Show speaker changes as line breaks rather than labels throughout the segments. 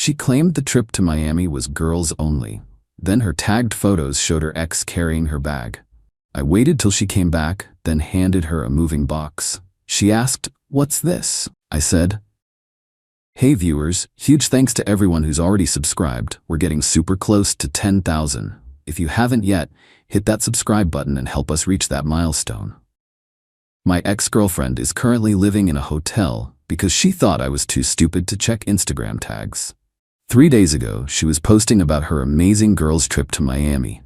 She claimed the trip to Miami was girls only. Then her tagged photos showed her ex carrying her bag. I waited till she came back, then handed her a moving box. She asked, "What's this?" I said, "Hey viewers, huge thanks to everyone who's already subscribed. We're getting super close to 10,000. If you haven't yet, hit that subscribe button and help us reach that milestone." My ex-girlfriend is currently living in a hotel because she thought I was too stupid to check Instagram tags. 3 days ago, she was posting about her amazing girls' trip to Miami.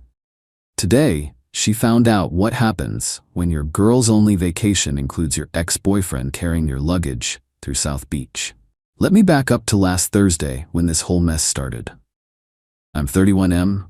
Today, she found out what happens when your girls-only vacation includes your ex-boyfriend carrying your luggage through South Beach. Let me back up to last Thursday when this whole mess started. I'm 31M,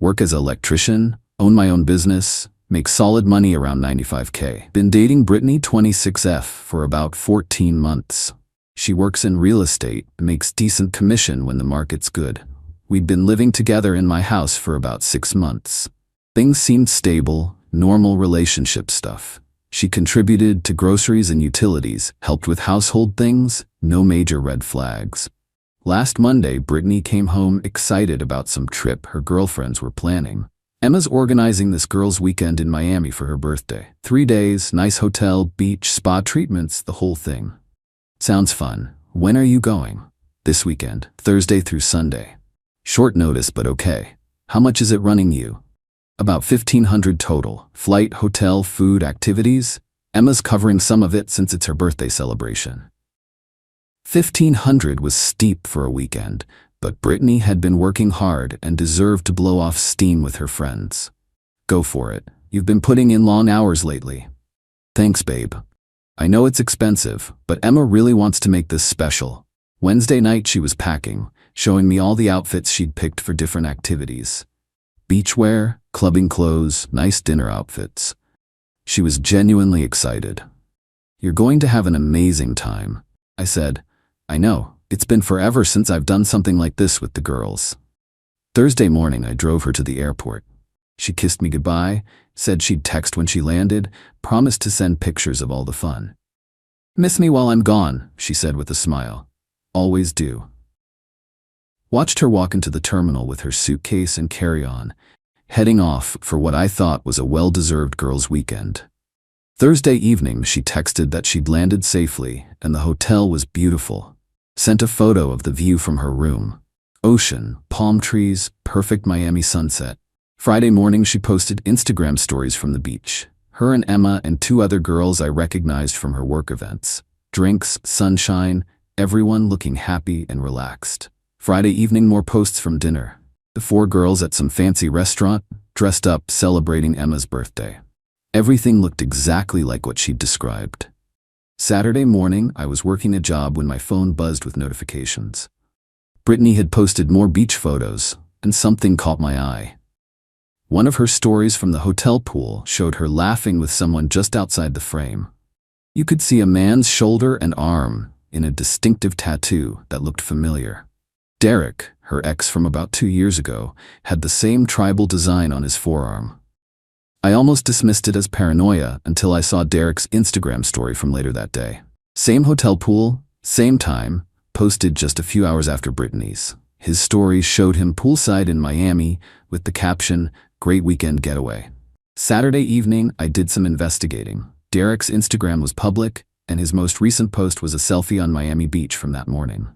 work as an electrician, own my own business, make solid money around 95K. Been dating Brittany 26F for about 14 months. She works in real estate, makes decent commission when the market's good. We'd been living together in my house for about 6 months. Things seemed stable, normal relationship stuff. She contributed to groceries and utilities, helped with household things, no major red flags. Last Monday, Brittany came home excited about some trip her girlfriends were planning. Emma's organizing this girls' weekend in Miami for her birthday. 3 days, nice hotel, beach, spa treatments, the whole thing. Sounds fun. When are you going? This weekend, Thursday through Sunday. Short notice, but okay. How much is it running you? About $1,500 total. Flight, hotel, food, activities. Emma's covering some of it since it's her birthday celebration. $1,500 was steep for a weekend, but Brittany had been working hard and deserved to blow off steam with her friends. Go for it. You've been putting in long hours lately. Thanks, babe. I know it's expensive, but Emma really wants to make this special. Wednesday night she was packing, showing me all the outfits she'd picked for different activities. Beachwear, clubbing clothes, nice dinner outfits. She was genuinely excited. "You're going to have an amazing time," I said. "I know, it's been forever since I've done something like this with the girls." Thursday morning I drove her to the airport. She kissed me goodbye, said she'd text when she landed, promised to send pictures of all the fun. "Miss me while I'm gone," she said with a smile. "Always do." Watched her walk into the terminal with her suitcase and carry-on, heading off for what I thought was a well-deserved girls' weekend. Thursday evening she texted that she'd landed safely and the hotel was beautiful. Sent a photo of the view from her room. Ocean, palm trees, perfect Miami sunset. Friday morning she posted Instagram stories from the beach. Her and Emma and 2 other girls I recognized from her work events. Drinks, sunshine, everyone looking happy and relaxed. Friday evening more posts from dinner. The 4 girls at some fancy restaurant, dressed up, celebrating Emma's birthday. Everything looked exactly like what she'd described. Saturday morning I was working a job when my phone buzzed with notifications. Brittany had posted more beach photos, and something caught my eye. One of her stories from the hotel pool showed her laughing with someone just outside the frame. You could see a man's shoulder and arm in a distinctive tattoo that looked familiar. Derek, her ex from about 2 years ago, had the same tribal design on his forearm. I almost dismissed it as paranoia until I saw Derek's Instagram story from later that day. Same hotel pool, same time, posted just a few hours after Brittany's. His story showed him poolside in Miami with the caption, "Great weekend getaway." Saturday evening, I did some investigating. Derek's Instagram was public, and his most recent post was a selfie on Miami Beach from that morning.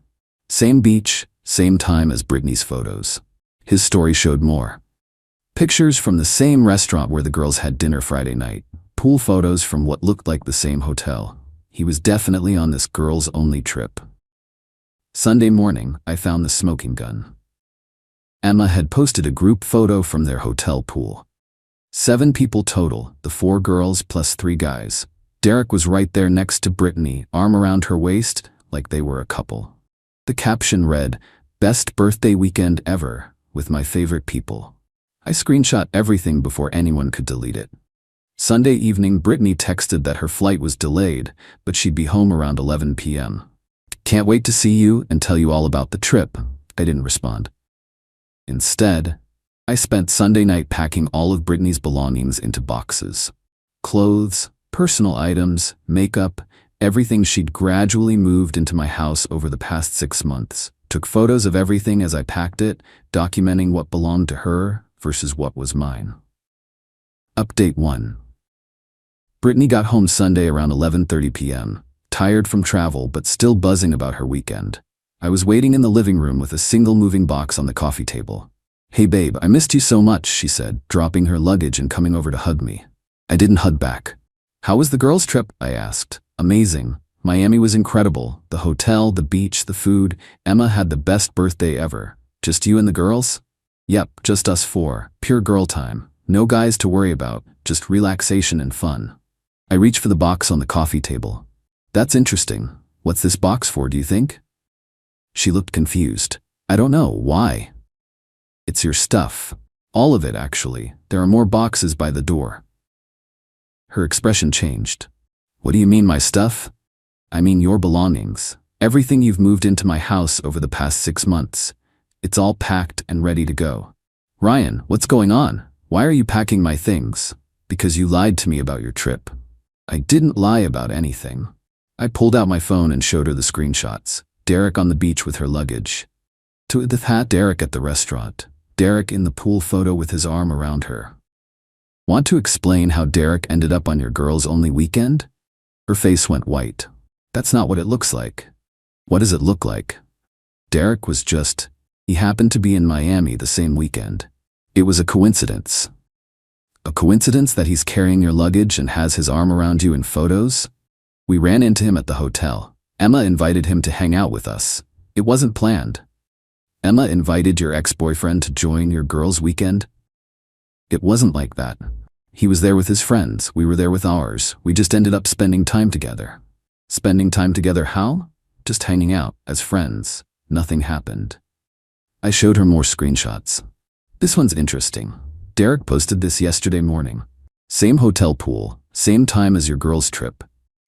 Same beach, same time as Brittany's photos. His story showed more. Pictures from the same restaurant where the girls had dinner Friday night. Pool photos from what looked like the same hotel. He was definitely on this girls-only trip. Sunday morning, I found the smoking gun. Emma had posted a group photo from their hotel pool. 7 people total, the 4 girls plus 3 guys. Derek was right there next to Brittany, arm around her waist, like they were a couple. The caption read, "Best birthday weekend ever, with my favorite people." I screenshot everything before anyone could delete it. Sunday evening, Brittany texted that her flight was delayed, but she'd be home around 11 p.m. "Can't wait to see you and tell you all about the trip." I didn't respond. Instead, I spent Sunday night packing all of Brittany's belongings into boxes. Clothes, personal items, makeup, everything she'd gradually moved into my house over the past 6 months. Took photos of everything as I packed it, documenting what belonged to her versus what was mine. Update 1. Brittany got home Sunday around 11:30 p.m., tired from travel but still buzzing about her weekend. I was waiting in the living room with a single moving box on the coffee table. "Hey babe, I missed you so much," she said, dropping her luggage and coming over to hug me. I didn't hug back. "How was the girls' trip?" I asked. "Amazing. Miami was incredible. The hotel, the beach, the food. Emma had the best birthday ever. Just you and the girls?" "Yep, just us four. Pure girl time. No guys to worry about, just relaxation and fun." I reached for the box on the coffee table. "That's interesting. What's this box for, do you think?" She looked confused. "I don't know. Why?" "It's your stuff. All of it, actually. There are more boxes by the door." Her expression changed. "What do you mean, my stuff?" "I mean your belongings. Everything you've moved into my house over the past 6 months. It's all packed and ready to go." "Ryan, what's going on? Why are you packing my things?" "Because you lied to me about your trip." "I didn't lie about anything." I pulled out my phone and showed her the screenshots. Derek on the beach with her luggage. To the hat, Derek at the restaurant. Derek in the pool photo with his arm around her. "Want to explain how Derek ended up on your girls' only weekend?" Her face went white. "That's not what it looks like." "What does it look like?" Derek was he happened to be in Miami the same weekend. It was a coincidence. A coincidence that he's carrying your luggage and has his arm around you in photos? We ran into him at the hotel. Emma invited him to hang out with us. It wasn't planned. Emma invited your ex-boyfriend to join your girls' weekend? It wasn't like that. He was there with his friends, we were there with ours. We just ended up spending time together. Spending time together how? Just hanging out, as friends. Nothing happened. I showed her more screenshots. This one's interesting. Derek posted this yesterday morning. Same hotel pool, same time as your girls' trip.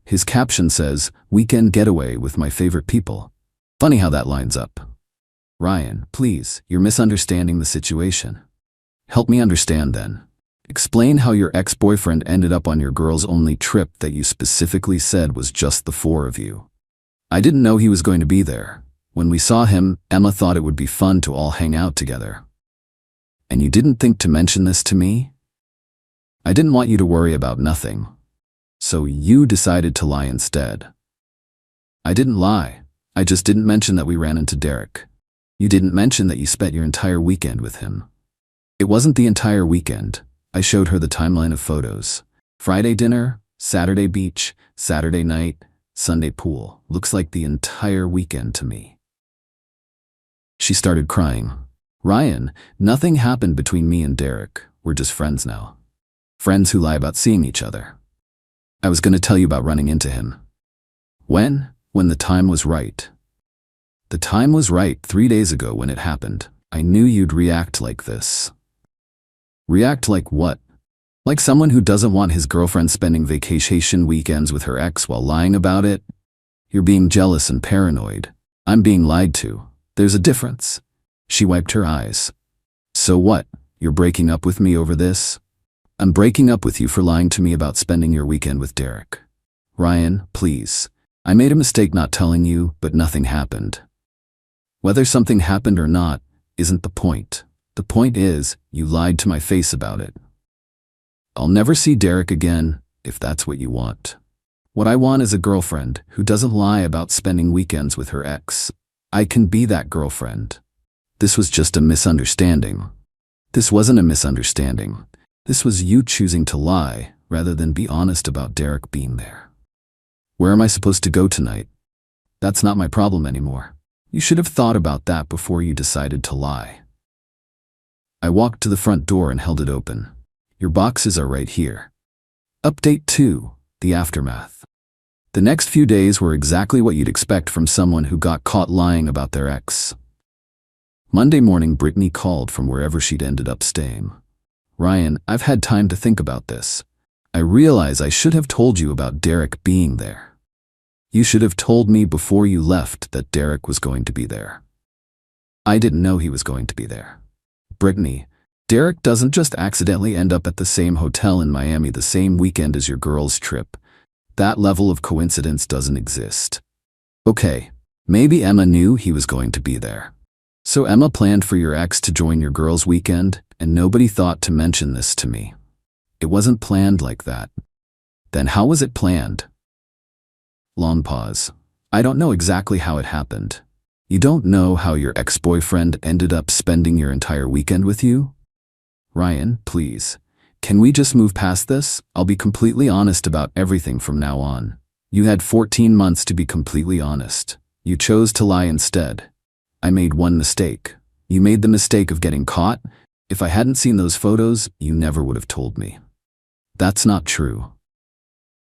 His caption says, "Weekend getaway with my favorite people." Funny how that lines up. Ryan, please, you're misunderstanding the situation. Help me understand then. Explain how your ex-boyfriend ended up on your girls' only trip that you specifically said was just the four of you. I didn't know he was going to be there. When we saw him, Emma thought it would be fun to all hang out together. And you didn't think to mention this to me? I didn't want you to worry about nothing. So you decided to lie instead. I didn't lie. I just didn't mention that we ran into Derek. You didn't mention that you spent your entire weekend with him. It wasn't the entire weekend. I showed her the timeline of photos. Friday dinner, Saturday beach, Saturday night, Sunday pool. Looks like the entire weekend to me. She started crying. Ryan, nothing happened between me and Derek. We're just friends now. Friends who lie about seeing each other. I was going to tell you about running into him. When? When the time was right. The time was right 3 days ago when it happened. I knew you'd react like this. React like what? Like someone who doesn't want his girlfriend spending vacation weekends with her ex while lying about it? You're being jealous and paranoid. I'm being lied to. There's a difference. She wiped her eyes. So what? You're breaking up with me over this? I'm breaking up with you for lying to me about spending your weekend with Derek. Ryan, please. I made a mistake not telling you, but nothing happened. Whether something happened or not isn't the point. The point is, you lied to my face about it. I'll never see Derek again, if that's what you want. What I want is a girlfriend who doesn't lie about spending weekends with her ex. I can be that girlfriend. This was just a misunderstanding. This wasn't a misunderstanding. This was you choosing to lie rather than be honest about Derek being there. Where am I supposed to go tonight? That's not my problem anymore. You should have thought about that before you decided to lie. I walked to the front door and held it open. Your boxes are right here. Update 2, the aftermath. The next few days were exactly what you'd expect from someone who got caught lying about their ex. Monday morning, Brittany called from wherever she'd ended up staying. Ryan, I've had time to think about this. I realize I should have told you about Derek being there. You should have told me before you left that Derek was going to be there. I didn't know he was going to be there. Brittany, Derek doesn't just accidentally end up at the same hotel in Miami the same weekend as your girls' trip. That level of coincidence doesn't exist. Okay, Maybe Emma knew he was going to be there. So Emma planned for your ex to join your girls' weekend, and nobody thought to mention this to me. It wasn't planned like that. Then how was it planned? Long pause. I don't know exactly how it happened. You don't know how your ex-boyfriend ended up spending your entire weekend with you? Ryan, please. Can we just move past this? I'll be completely honest about everything from now on. You had 14 months to be completely honest. You chose to lie instead. I made one mistake. You made the mistake of getting caught. If I hadn't seen those photos, you never would have told me. That's not true.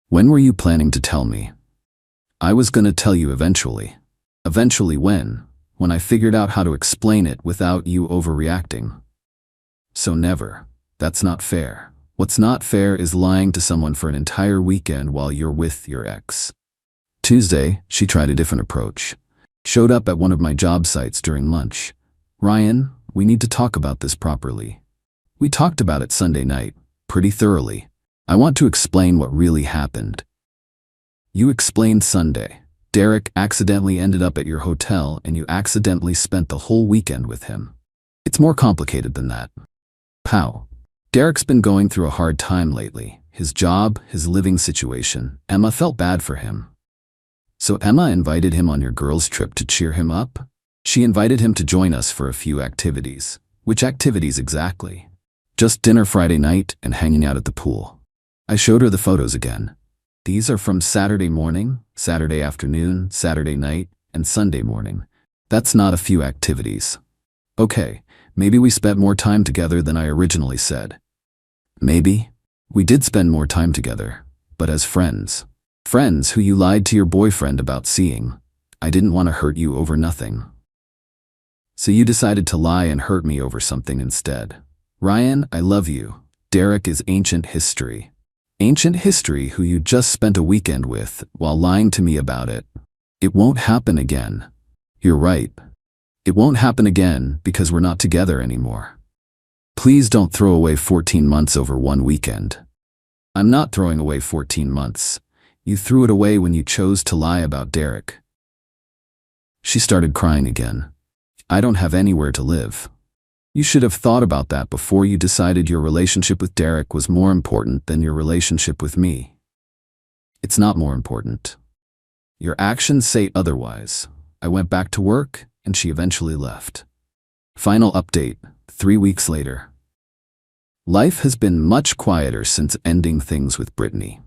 When were you planning to tell me? I was gonna tell you eventually. Eventually when? When I figured out how to explain it without you overreacting. So never. That's not fair. What's not fair is lying to someone for an entire weekend while you're with your ex. Tuesday, she tried a different approach. Showed up at one of my job sites during lunch. Ryan, we need to talk about this properly. We talked about it Sunday night, pretty thoroughly. I want to explain what really happened. You explained Sunday. Derek accidentally ended up at your hotel and you accidentally spent the whole weekend with him. It's more complicated than that. Pow. Derek's been going through a hard time lately. His job, his living situation. Emma felt bad for him. So Emma invited him on your girls' trip to cheer him up? She invited him to join us for a few activities. Which activities exactly? Just dinner Friday night and hanging out at the pool. I showed her the photos again. These are from Saturday morning, Saturday afternoon, Saturday night, and Sunday morning. That's not a few activities. Okay, maybe we spent more time together than I originally said. Maybe. We did spend more time together, but as friends. Friends who you lied to your boyfriend about seeing. I didn't want to hurt you over nothing. So you decided to lie and hurt me over something instead. Ryan, I love you. Derek is ancient history. Ancient history who you just spent a weekend with while lying to me about it. It won't happen again. You're right. It won't happen again because we're not together anymore. Please don't throw away 14 months over one weekend. I'm not throwing away 14 months. You threw it away when you chose to lie about Derek. She started crying again. I don't have anywhere to live. You should have thought about that before you decided your relationship with Derek was more important than your relationship with me. It's not more important. Your actions say otherwise. I went back to work, and she eventually left. Final update, 3 weeks later. Life has been much quieter since ending things with Brittany.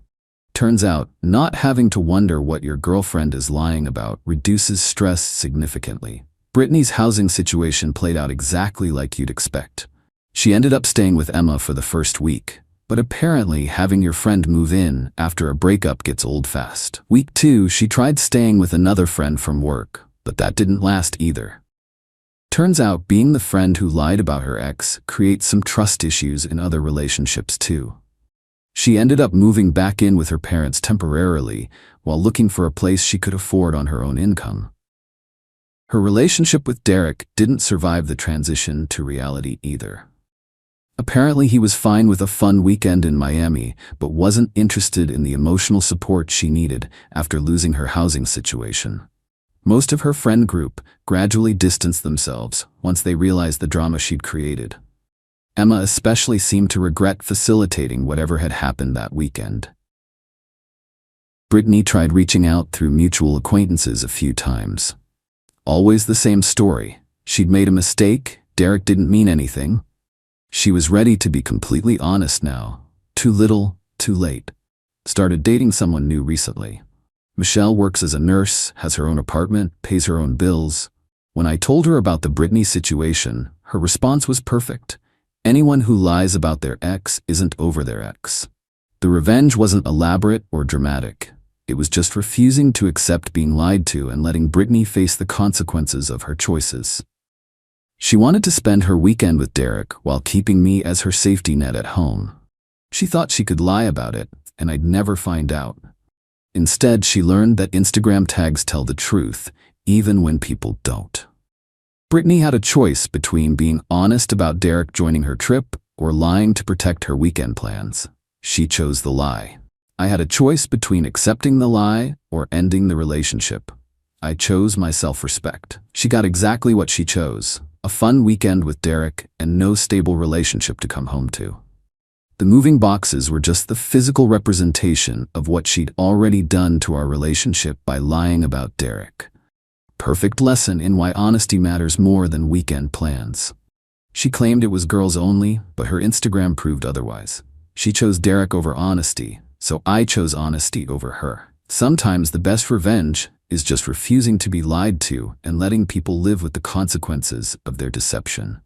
Turns out, not having to wonder what your girlfriend is lying about reduces stress significantly. Brittany's housing situation played out exactly like you'd expect. She ended up staying with Emma for the first week, but apparently having your friend move in after a breakup gets old fast. Week 2, she tried staying with another friend from work, but that didn't last either. Turns out being the friend who lied about her ex creates some trust issues in other relationships too. She ended up moving back in with her parents temporarily while looking for a place she could afford on her own income. Her relationship with Derek didn't survive the transition to reality either. Apparently he was fine with a fun weekend in Miami, but wasn't interested in the emotional support she needed after losing her housing situation. Most of her friend group gradually distanced themselves once they realized the drama she'd created. Emma especially seemed to regret facilitating whatever had happened that weekend. Brittany tried reaching out through mutual acquaintances a few times. Always the same story. She'd made a mistake, Derek didn't mean anything. She was ready to be completely honest now. Too little, too late. Started dating someone new recently. Michelle works as a nurse, has her own apartment, pays her own bills. When I told her about the Brittany situation, her response was perfect. Anyone who lies about their ex isn't over their ex. The revenge wasn't elaborate or dramatic. It was just refusing to accept being lied to and letting Brittany face the consequences of her choices. She wanted to spend her weekend with Derek while keeping me as her safety net at home. She thought she could lie about it, and I'd never find out. Instead, she learned that Instagram tags tell the truth, even when people don't. Brittany had a choice between being honest about Derek joining her trip or lying to protect her weekend plans. She chose the lie. I had a choice between accepting the lie or ending the relationship. I chose my self-respect. She got exactly what she chose: a fun weekend with Derek and no stable relationship to come home to. The moving boxes were just the physical representation of what she'd already done to our relationship by lying about Derek. Perfect lesson in why honesty matters more than weekend plans. She claimed it was girls only, but her Instagram proved otherwise. She chose Derek over honesty, so I chose honesty over her. Sometimes the best revenge is just refusing to be lied to and letting people live with the consequences of their deception.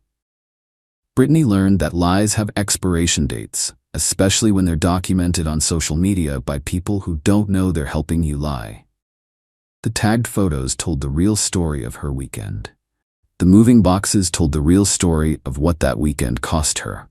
Brittany learned that lies have expiration dates, especially when they're documented on social media by people who don't know they're helping you lie. The tagged photos told the real story of her weekend. The moving boxes told the real story of what that weekend cost her.